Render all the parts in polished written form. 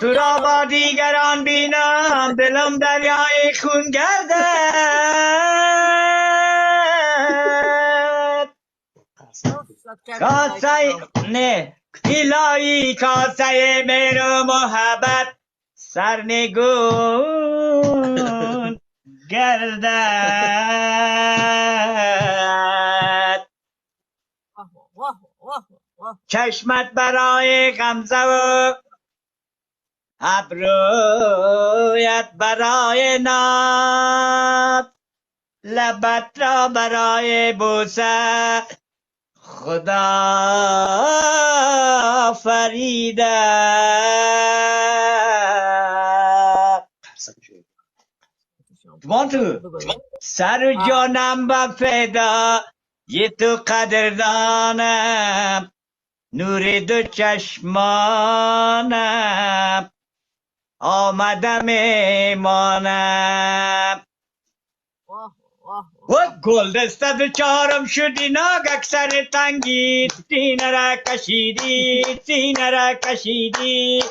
تو را با دیگران بینم دلم دریای خون گردد. کاسه نه الهی کاسه مهر و محبت سرنگون گردد. چشمت برای غمزه و ابرویت برای ناز، لبت را برای بوسه خدا فریده. سر و جانم به فدا یه تو قدردانم، نور دو چشمانم آمدم ایمانم. و گل دستت و چارم شدی ناگک سر تنگی، سینه را کشیدی سینه را کشیدی.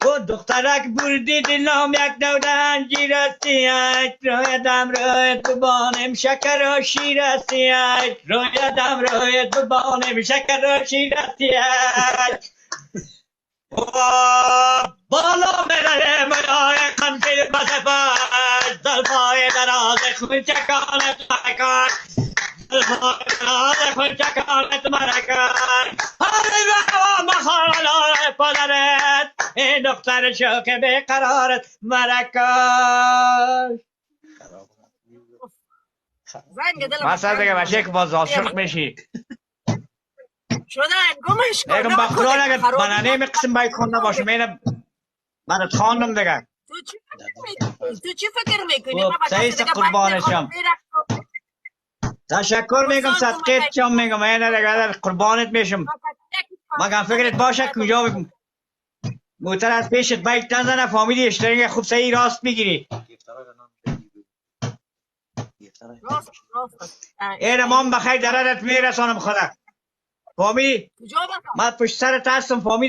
و دخترک بردی دلم یک دودن گیر استیک، رویدم رویت ببانم شکر و شیر استیک، رویدم رویت ببانم شکر و شیر استیک. بالا میره ملای قمشی بسفر، زلفای دراز خون چکانت مرکن، زلفای دراز خون چکانت مرکن. هری بخواه مخالای پدرت، این دختر شوک بیقرارت مرکن. مثلا دیگه بشه که باز عاشق میشی شدن گمش کن. نگم با خدا نگه من نمی قسم باید خونده باشم، اینه من خواندم دیگه. تو چی فکر میکنی؟ خب سعیست قربانشم، تشکر میگم صدقیت چم میگم، اینه دیگه قربانت میشم. مگم فکرت باشه کجا بگم موتر از پیشت بایک نزنه فامیلی اشترینگ خوب صحیح راست میگیری. اینه من بخیر درارت میرسانم خدا فامیلی. من پشت سرت هستم فامیلی.